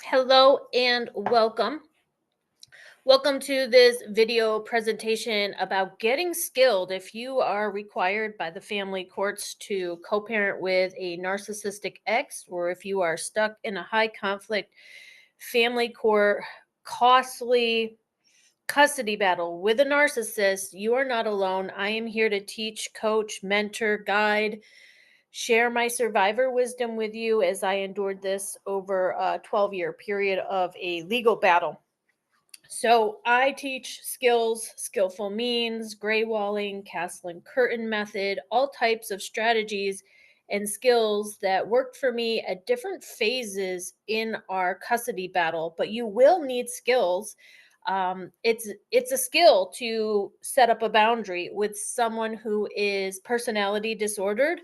Hello and welcome. Welcome to this video presentation about getting skilled if you are required by the family courts to co-parent with a narcissistic ex, or if you are stuck in a high conflict family court, costly custody battle with a narcissist. You are not alone. I am here to teach, coach, mentor, guide, share my survivor wisdom with you as I endured this over a 12-year period of a legal battle. So I teach skills, skillful means, gray walling, castle and curtain method, all types of strategies and skills that worked for me at different phases in our custody battle. But you will need skills. It's a skill to set up a boundary with someone who is personality disordered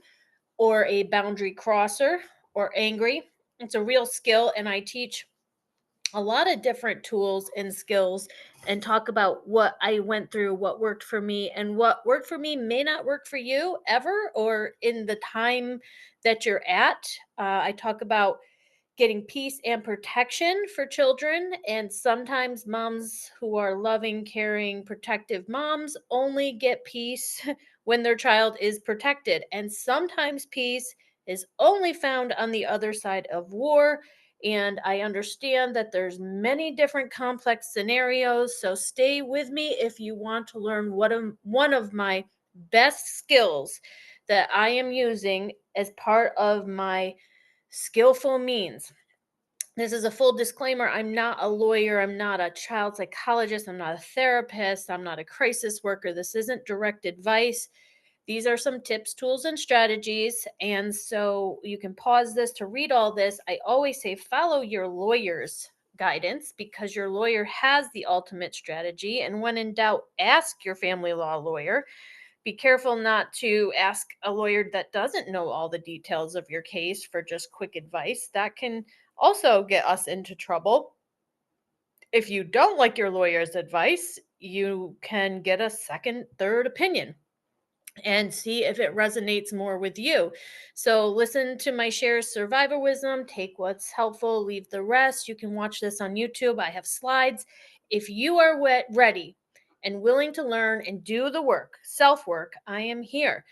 or a boundary crosser or angry. It's a real skill, and I teach a lot of different tools and skills and talk about what I went through, what worked for me, and what worked for me may not work for you ever or in the time that you're at. I talk about getting peace and protection for children. And sometimes moms who are loving, caring, protective moms only get peace when their child is protected. And sometimes peace is only found on the other side of war. And I understand that there's many different complex scenarios. So stay with me if you want to learn one of my best skills that I am using as part of my skillful means. This is a full disclaimer. I'm not a lawyer. I'm not a child psychologist. I'm not a therapist. I'm not a crisis worker. This isn't direct advice. These are some tips, tools, and strategies. And so you can pause this to read all this. I always say follow your lawyer's guidance because your lawyer has the ultimate strategy. And when in doubt, ask your family law lawyer. Be careful not to ask a lawyer that doesn't know all the details of your case for just quick advice. That can also get us into trouble. If you don't like your lawyer's advice, you can get a second, third opinion and see if it resonates more with you. So listen to my share survivor wisdom, take what's helpful, leave the rest. You can watch this on YouTube. I have slides. If you are ready and willing to learn and do the work, self-work, I am here.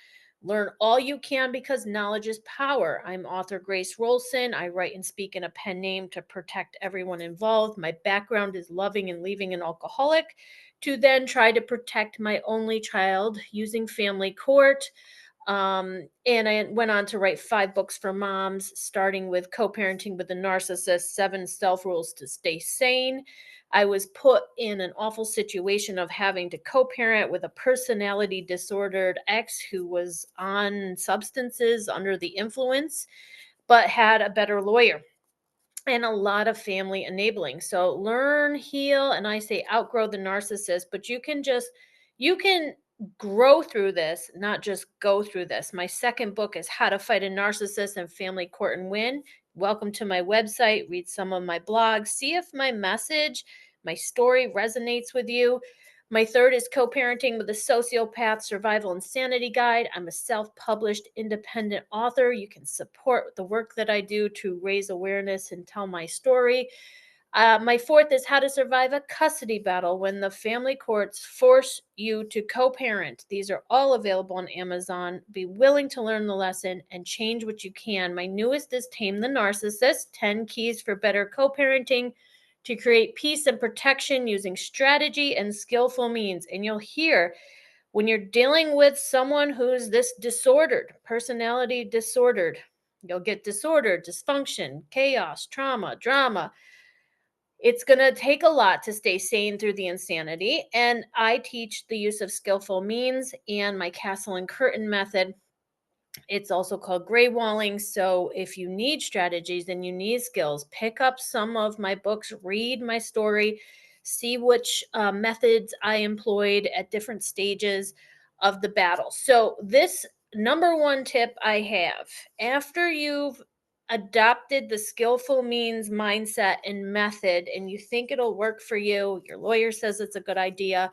Learn all you can because knowledge is power. I'm author Grace Rolson. I write and speak in a pen name to protect everyone involved. My background is loving and leaving an alcoholic to then try to protect my only child using family court. And I went on to write 5 books for moms, starting with co-parenting with a narcissist, 7 self rules to stay sane. I was put in an awful situation of having to co-parent with a personality disordered ex who was on substances under the influence, but had a better lawyer and a lot of family enabling. So learn, heal, and I say outgrow the narcissist, but you can grow through this, not just go through this. My second book is How to Fight a Narcissist and Family Court and Win. Welcome to my website. Read some of my blogs. See if my message, my story resonates with you. My third is Co-Parenting with a Sociopath Survival Insanity Guide. I'm a self-published independent author. You can support the work that I do to raise awareness and tell my story. My fourth is How to Survive a Custody Battle when the family courts force you to co-parent. These are all available on Amazon. Be willing to learn the lesson and change what you can. My newest is Tame the Narcissist, 10 Keys for Better Co-Parenting to create peace and protection using strategy and skillful means. And you'll hear when you're dealing with someone who's this disordered, personality disordered, you'll get disorder, dysfunction, chaos, trauma, drama. It's going to take a lot to stay sane through the insanity. And I teach the use of skillful means and my castle and curtain method. It's also called gray walling. So if you need strategies and you need skills, pick up some of my books, read my story, see which methods I employed at different stages of the battle. So this number one tip I have, after you've adopted the skillful means mindset and method and you think it'll work for you, your lawyer says it's a good idea,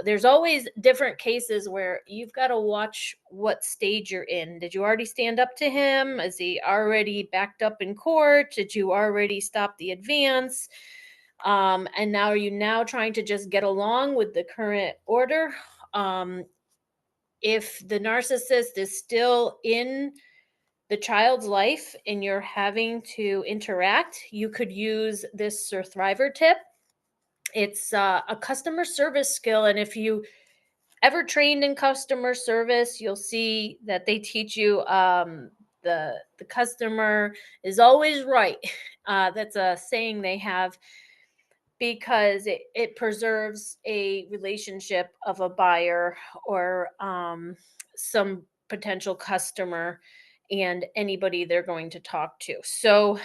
There's always different cases where you've got to watch what stage you're in. Did you already stand up to him? Is he already backed up in court? Did you already stop the advance? And now are you now trying to just get along with the current order? Um, if the narcissist is still in the child's life and you're having to interact, you could use this SUR-THRIVER tip. It's a customer service skill. And if you ever trained in customer service, you'll see that they teach you the customer is always right. That's a saying they have because it preserves a relationship of a buyer or some potential customer and anybody they're going to talk to. So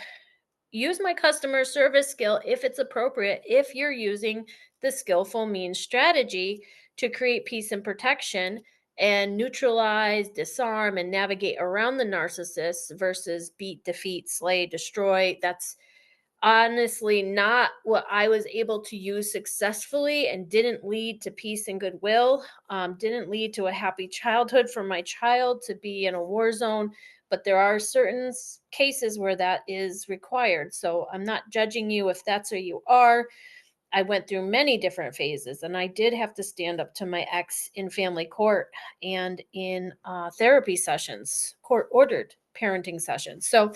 use my customer service skill if it's appropriate, if you're using the Skillful-Means strategy to create peace and protection and neutralize, disarm, and navigate around the narcissist versus beat, defeat, slay, destroy. That's honestly not what I was able to use successfully and didn't lead to peace and goodwill, didn't lead to a happy childhood for my child to be in a war zone. But there are certain cases where that is required. So I'm not judging you if that's where you are. I went through many different phases and I did have to stand up to my ex in family court and in therapy sessions, court ordered parenting sessions. So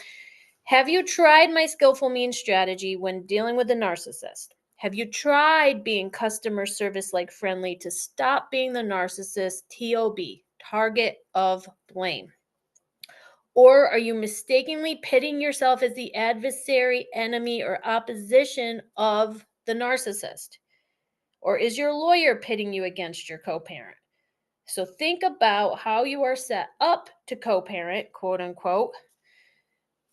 have you tried my Skillful-Means strategy when dealing with a narcissist? Have you tried being customer service like friendly to stop being the narcissist TOB, target of blame? Or are you mistakenly pitting yourself as the adversary, enemy, or opposition of the narcissist? Or is your lawyer pitting you against your co parent? So think about how you are set up to co parent, quote unquote.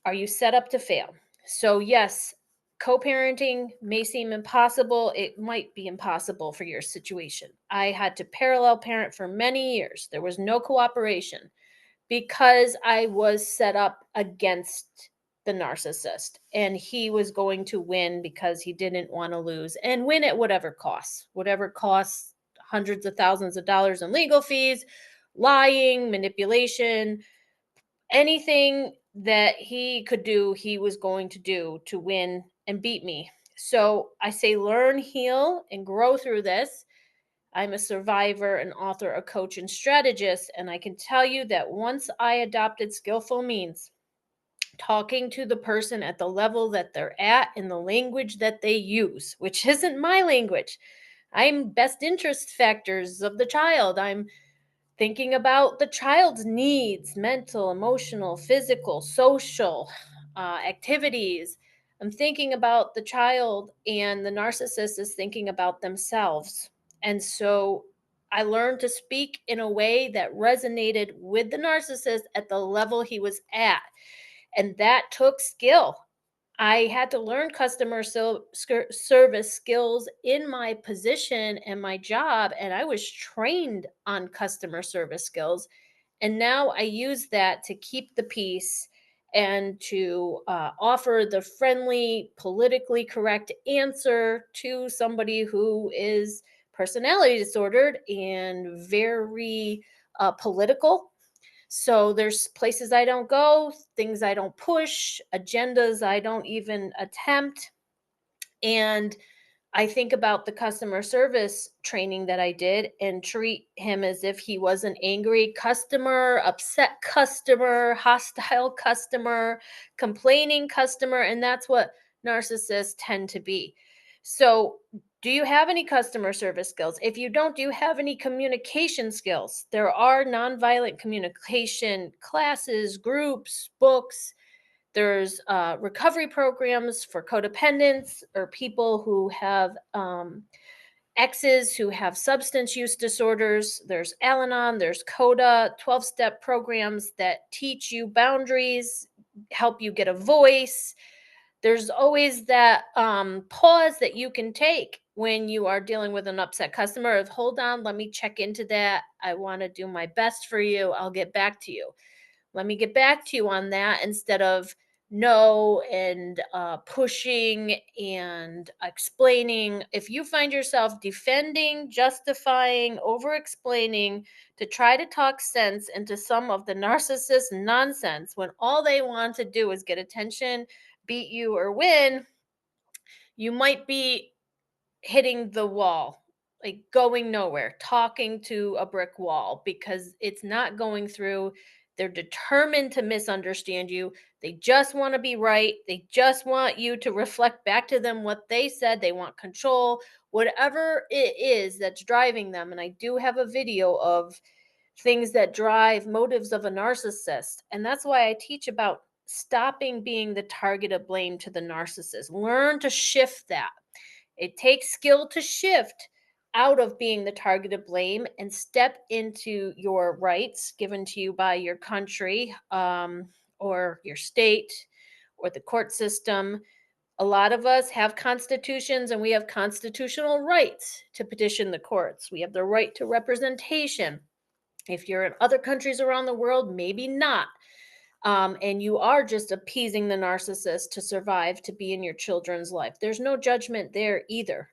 Are you set up to fail? So, yes, co parenting may seem impossible. It might be impossible for your situation. I had to parallel parent for many years. There was no cooperation because I was set up against the narcissist and he was going to win because he didn't want to lose and win at whatever costs hundreds of thousands of dollars in legal fees, lying, manipulation, anything that he could do, he was going to do to win and beat me. So I say learn, heal, and grow through this. I'm a survivor, an author, a coach, and strategist. And I can tell you that once I adopted Skillful-Means, talking to the person at the level that they're at in the language that they use, which isn't my language. I'm best interest factors of the child. I'm thinking about the child's needs, mental, emotional, physical, social activities. I'm thinking about the child, and the narcissist is thinking about themselves. And so I learned to speak in a way that resonated with the narcissist at the level he was at. And that took skill. I had to learn customer service skills in my position and my job, and I was trained on customer service skills. And now I use that to keep the peace and to offer the friendly, politically correct answer to somebody who is personality disordered and very political. So there's places I don't go, things I don't push, agendas I don't even attempt. And I think about the customer service training that I did and treat him as if he was an angry customer, upset customer, hostile customer, complaining customer. And that's what narcissists tend to be. So, do you have any customer service skills? If you don't, do you have any communication skills? There are nonviolent communication classes, groups, books. There's recovery programs for codependents or people who have exes who have substance use disorders. There's Al Anon, there's CODA, 12-step programs that teach you boundaries, help you get a voice. There's always that pause that you can take when you are dealing with an upset customer of hold on, let me check into that. I want to do my best for you. I'll get back to you. Let me get back to you on that instead of no and pushing and explaining. If you find yourself defending, justifying, over explaining to try to talk sense into some of the narcissist nonsense when all they want to do is get attention, beat you, or win, you might be hitting the wall, like going nowhere, talking to a brick wall because it's not going through. They're determined to misunderstand you. They just want to be right. They just want you to reflect back to them what they said. They want control, whatever it is that's driving them. And I do have a video of things that drive motives of a narcissist. And that's why I teach about stopping being the target of blame to the narcissist. Learn to shift that. It takes skill to shift out of being the target of blame and step into your rights given to you by your country, or your state or the court system. A lot of us have constitutions and we have constitutional rights to petition the courts. We have the right to representation. If you're in other countries around the world, maybe not. And you are just appeasing the narcissist to survive, to be in your children's life. There's no judgment there either.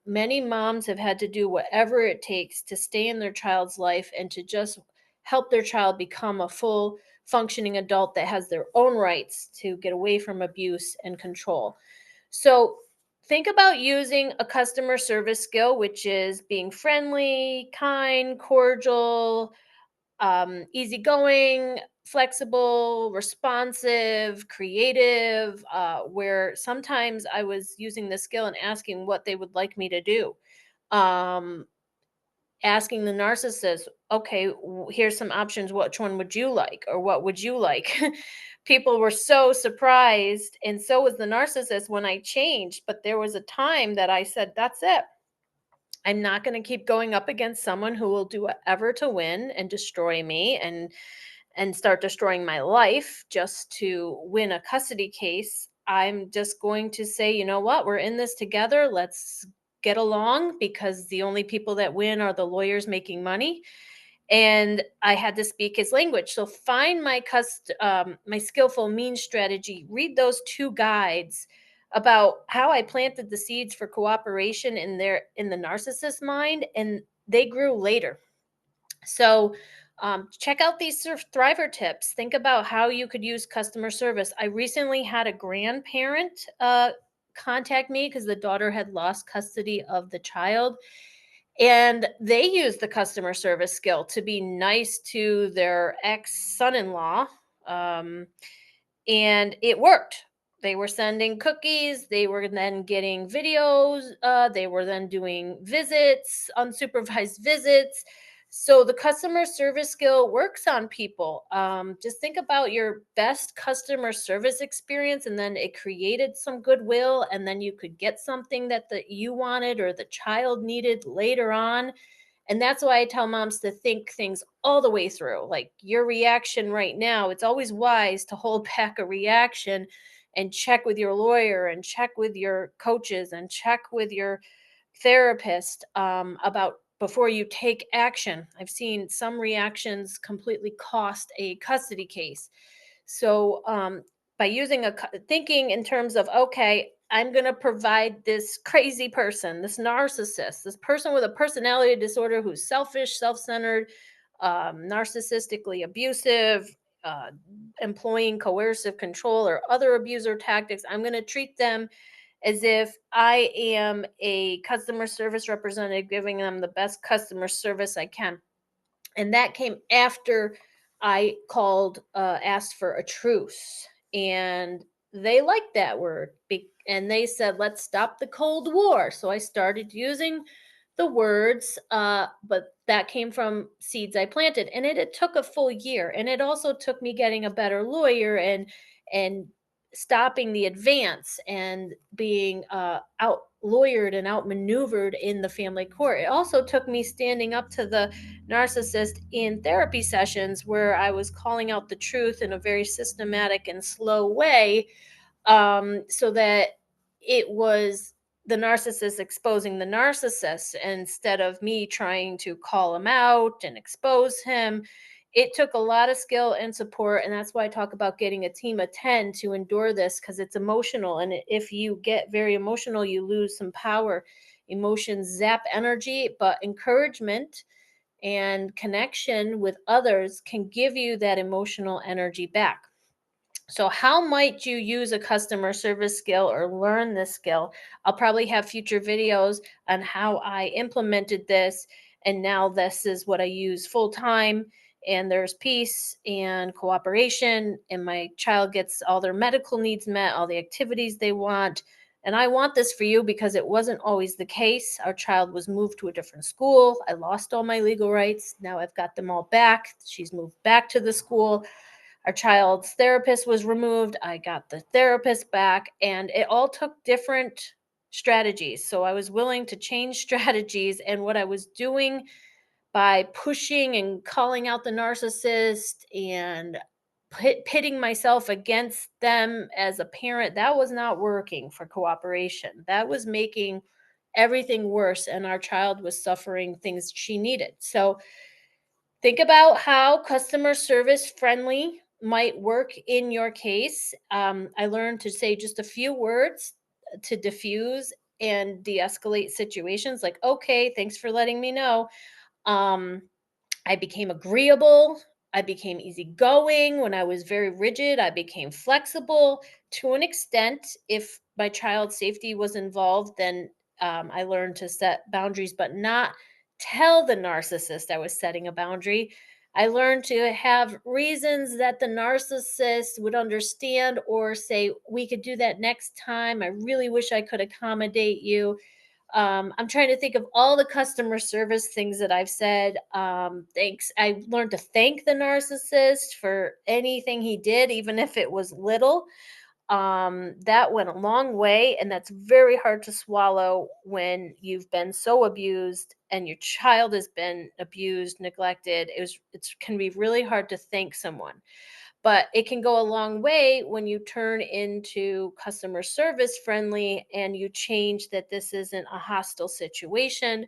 Many moms have had to do whatever it takes to stay in their child's life and to just help their child become a full functioning adult that has their own rights to get away from abuse and control. So think about using a customer service skill, which is being friendly, kind, cordial, easygoing, flexible, responsive, creative, where sometimes I was using this skill and asking what they would like me to do. Um, Asking the narcissist, okay, here's some options. Which one would you like? Or what would you like? People were so surprised. And so was the narcissist when I changed. But there was a time that I said, that's it. I'm not going to keep going up against someone who will do whatever to win and destroy me and start destroying my life just to win a custody case. I'm just going to say, you know what? We're in this together. Let's get along because the only people that win are the lawyers making money. And I had to speak his language. So find my Skillful-Means strategy. Read those two guides about how I planted the seeds for cooperation in the narcissist mind, and they grew later. So check out these Thriver tips. Think about how you could use customer service. I recently had a grandparent contact me because the daughter had lost custody of the child. And they used the customer service skill to be nice to their ex son in law. Um, and it worked. They were sending cookies, they were then getting videos, they were then doing visits, unsupervised visits. So the customer service skill works on people. Just think about your best customer service experience, and then it created some goodwill, and then you could get something that you wanted or the child needed later on. And that's why I tell moms to think things all the way through. Like your reaction right now, it's always wise to hold back a reaction and check with your lawyer and check with your coaches and check with your therapist, about before you take action. I've seen some reactions completely cost a custody case. So, by using thinking in terms of, okay, I'm going to provide this crazy person, this narcissist, this person with a personality disorder who's selfish, self centered, narcissistically abusive, uh, employing coercive control or other abuser tactics. I'm going to treat them as if I am a customer service representative, giving them the best customer service I can. And that came after I asked for a truce. And they liked that word. And they said, let's stop the Cold War. So I started using the words, but that came from seeds I planted. And it took a full year. And it also took me getting a better lawyer and stopping the advance and being out lawyered and outmaneuvered in the family court. It also took me standing up to the narcissist in therapy sessions where I was calling out the truth in a very systematic and slow way, so that it was the narcissist exposing the narcissist instead of me trying to call him out and expose him. It took a lot of skill and support, and that's why I talk about getting a team of 10 to endure this, because it's emotional. And if you get very emotional, you lose some power. Emotions zap energy, but encouragement and connection with others can give you that emotional energy back. So, how might you use a customer service skill or learn this skill? I'll probably have future videos on how I implemented this. And now this is what I use full time. And there's peace and cooperation. And my child gets all their medical needs met, all the activities they want. And I want this for you because it wasn't always the case. Our child was moved to a different school. I lost all my legal rights. Now I've got them all back. She's moved back to the school. Our child's therapist was removed. I got the therapist back, and it all took different strategies. So I was willing to change strategies, and what I was doing by pushing and calling out the narcissist and pitting myself against them as a parent, that was not working for cooperation. That was making everything worse, and our child was suffering things she needed. So think about how customer service friendly might work in your case. I learned to say just a few words to diffuse and de escalate situations like, okay, thanks for letting me know. Um, I became agreeable. I became easygoing. When I was very rigid, I became flexible to an extent. If my child's safety was involved, then I learned to set boundaries, but not tell the narcissist I was setting a boundary. I learned to have reasons that the narcissist would understand or say, we could do that next time. I really wish I could accommodate you. I'm trying to think of all the customer service things that I've said. Thanks. I learned to thank the narcissist for anything he did, even if it was little. That went a long way, and that's very hard to swallow when you've been so abused and your child has been abused, neglected. It can be really hard to thank someone, but it can go a long way when you turn into customer service friendly and you change that this isn't a hostile situation.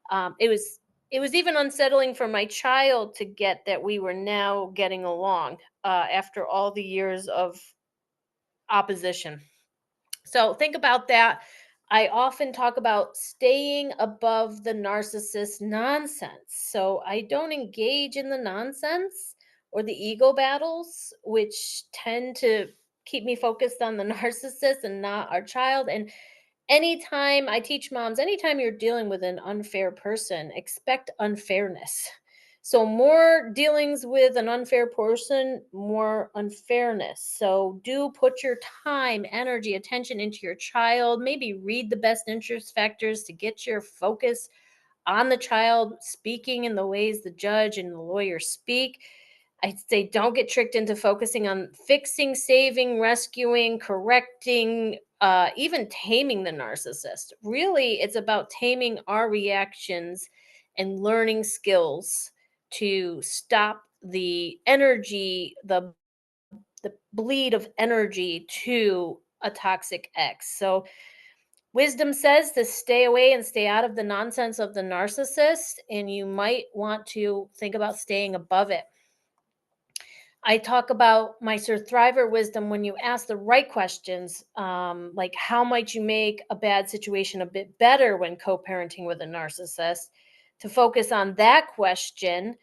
Um, it was it was even unsettling for my child to get that we were now getting along after all the years of opposition. So think about that. I often talk about staying above the narcissist nonsense. So I don't engage in the nonsense or the ego battles, which tend to keep me focused on the narcissist and not our child. And anytime I teach moms, anytime you're dealing with an unfair person, expect unfairness. So, more dealings with an unfair person, more unfairness. So, do put your time, energy, attention into your child. Maybe read the best interest factors to get your focus on the child speaking in the ways the judge and the lawyer speak. I'd say don't get tricked into focusing on fixing, saving, rescuing, correcting, even taming the narcissist. Really, it's about taming our reactions and learning skills to stop the energy, the bleed of energy to a toxic ex. So wisdom says to stay away and stay out of the nonsense of the narcissist, and you might want to think about staying above it. I talk about my SUR-THRIVER wisdom when you ask the right questions, like how might you make a bad situation a bit better when co parenting with a narcissist, to focus on that question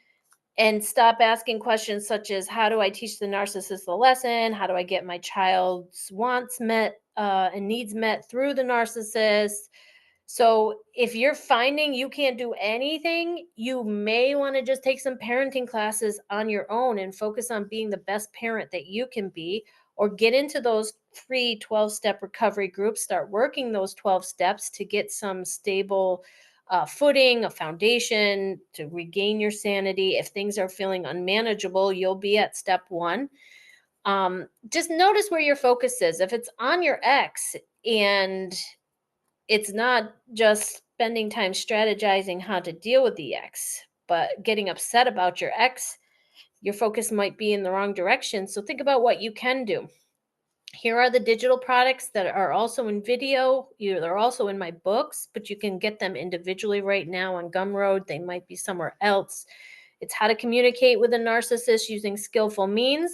and stop asking questions such as how do I teach the narcissist the lesson? How do I get my child's wants met and needs met through the narcissist? So if you're finding you can't do anything, you may want to just take some parenting classes on your own and focus on being the best parent that you can be, or get into those free 12-step recovery groups, start working those 12 steps to get some stable footing, a foundation to regain your sanity. If things are feeling unmanageable, you'll be at step one. Just notice where your focus is. If it's on your ex and it's not just spending time strategizing how to deal with the ex, but getting upset about your ex, your focus might be in the wrong direction. So think about what you can do. Here are the digital products that are also in video. They're also in my books, but you can get them individually right now on Gumroad. They might be somewhere else. It's how to communicate with a narcissist using skillful means.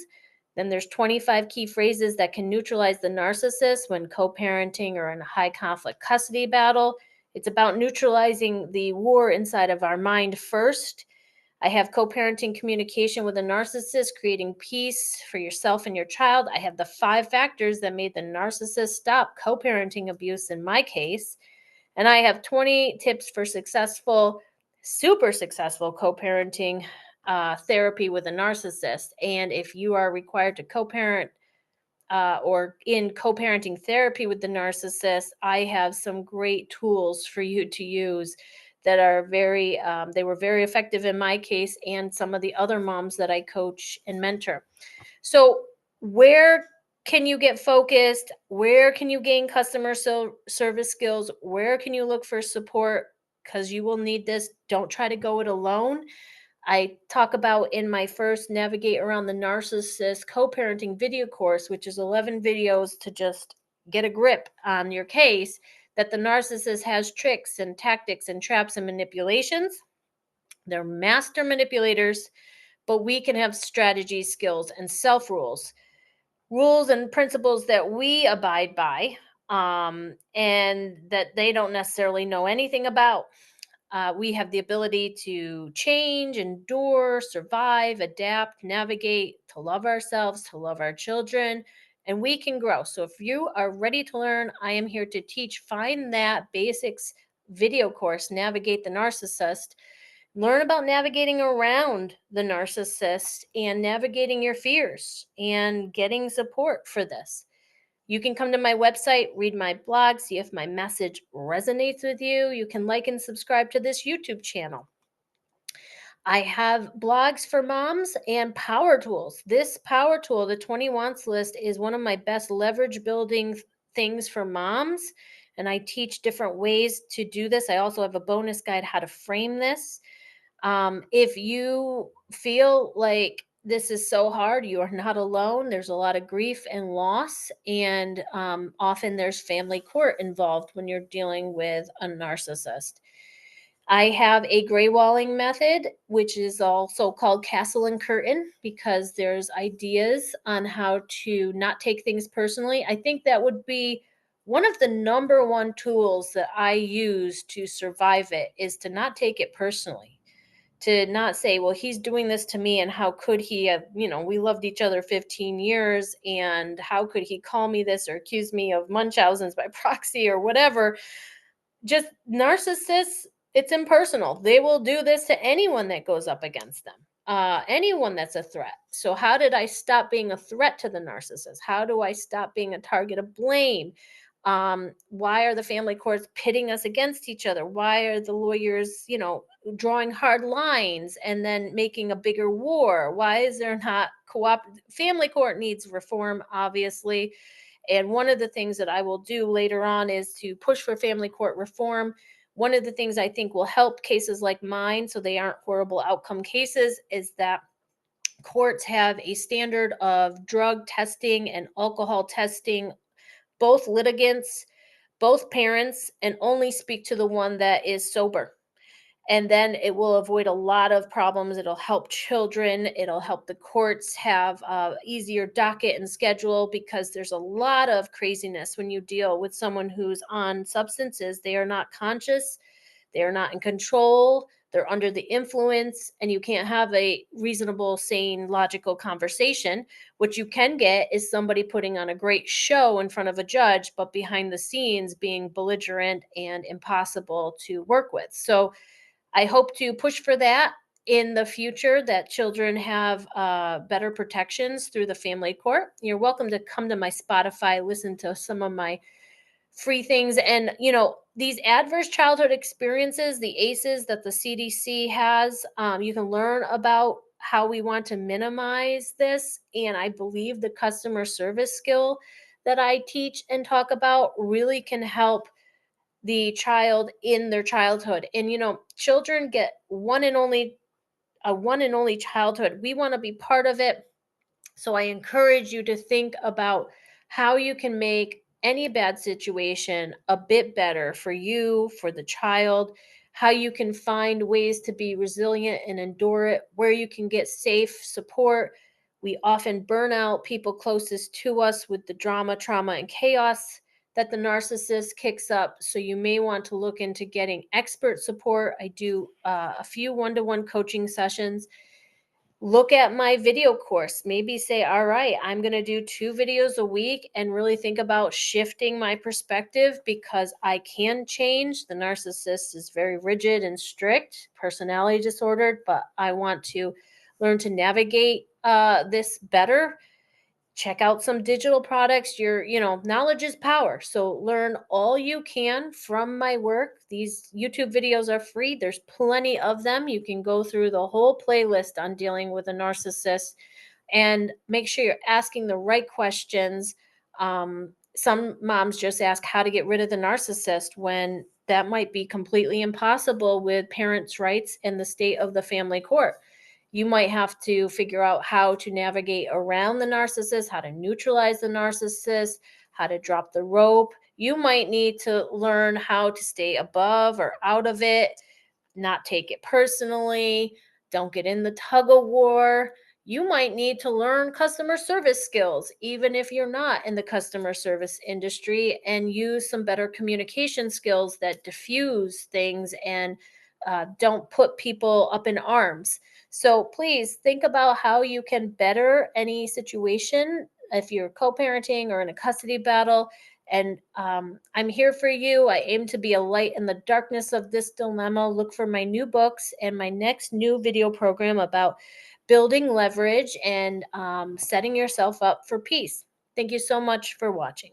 Then there's 25 key phrases that can neutralize the narcissist when co-parenting or in a high conflict custody battle. It's about neutralizing the war inside of our mind first. I have co-parenting communication with a narcissist, creating peace for yourself and your child. I have the 5 factors that made the narcissist stop co-parenting abuse in my case. And I have 20 tips for successful, super successful co-parenting therapy with a narcissist. And if you are required to co-parent or in co-parenting therapy with the narcissist, I have some great tools for you to use that are they were very effective in my case and some of the other moms that I coach and mentor. So, where can you get focused? Where can you gain service skills? Where can you look for support? Because you will need this. Don't try to go it alone. I talk about in my first Navigate Around the Narcissist co-parenting video course, which is 11 videos to just get a grip on your case, that the narcissist has tricks and tactics and traps and manipulations. They're master manipulators, but we can have strategies, skills, and rules and principles that we abide by, and that they don't necessarily know anything about. We have the ability to change, endure, survive, adapt, navigate, to love ourselves, to love our children, and we can grow. So, if you are ready to learn, I am here to teach. Find that basics video course, Navigate the Narcissist. Learn about navigating around the narcissist and navigating your fears and getting support for this. You can come to my website, read my blog, see if my message resonates with you. You can like and subscribe to this YouTube channel. I have blogs for moms and power tools. This power tool, the 20 wants list, is one of my best leverage building things for moms. And I teach different ways to do this. I also have a bonus guide how to frame this. If you feel like this is so hard, you are not alone. There's a lot of grief and loss, and often there's family court involved when you're dealing with a narcissist. I have a gray walling method, which is also called castle and curtain, because there's ideas on how to not take things personally. I think that would be one of the number one tools that I use to survive it, is to not take it personally, to not say, well, he's doing this to me and how could he have, we loved each other 15 years and how could he call me this or accuse me of Munchausen's by proxy or whatever. Just narcissists, it's impersonal. They will do this to anyone that goes up against them, anyone that's a threat. So, how did I stop being a threat to the narcissist? How do I stop being a target of blame? Why are the family courts pitting us against each other? Why are the lawyers, drawing hard lines and then making a bigger war? Why is there not family court needs reform, obviously. And one of the things that I will do later on is to push for family court reform. One of the things I think will help cases like mine, so they aren't horrible outcome cases, is that courts have a standard of drug testing and alcohol testing both litigants, both parents, and only speak to the one that is sober. And then it will avoid a lot of problems. It'll help children. It'll help the courts have easier docket and schedule, because there's a lot of craziness when you deal with someone who's on substances. They are not conscious. They are not in control. They're under the influence, and you can't have a reasonable, sane, logical conversation. What you can get is somebody putting on a great show in front of a judge, but behind the scenes being belligerent and impossible to work with. So, I hope to push for that in the future, that children have better protections through the family court. You're welcome to come to my Spotify, listen to some of my free things. And, these adverse childhood experiences, the ACEs that the CDC has, you can learn about how we want to minimize this. And I believe the customer service skill that I teach and talk about really can help the child in their childhood. And children get one and only childhood. We want to be part of it. So I encourage you to think about how you can make any bad situation a bit better for you, for the child, how you can find ways to be resilient and endure it, where you can get safe support. We often burn out people closest to us with the drama, trauma, and chaos that the narcissist kicks up. So you may want to look into getting expert support. I do a few one-to-one coaching sessions. Look at my video course. Maybe say, all right, I'm going to do 2 videos a week and really think about shifting my perspective because I can change. The narcissist is very rigid and strict, personality disordered, but I want to learn to navigate this better. Check out some digital products. Knowledge is power. So learn all you can from my work. These YouTube videos are free. There's plenty of them. You can go through the whole playlist on dealing with a narcissist and make sure you're asking the right questions. Some moms just ask how to get rid of the narcissist when that might be completely impossible with parents' rights and the state of the family court. You might have to figure out how to navigate around the narcissist, how to neutralize the narcissist, how to drop the rope. You might need to learn how to stay above or out of it, not take it personally, don't get in the tug of war. You might need to learn customer service skills, even if you're not in the customer service industry, and use some better communication skills that diffuse things and don't put people up in arms. So please think about how you can better any situation if you're co parenting or in a custody battle. And I'm here for you. I aim to be a light in the darkness of this dilemma. Look for my new books and my next new video program about building leverage and setting yourself up for peace. Thank you so much for watching.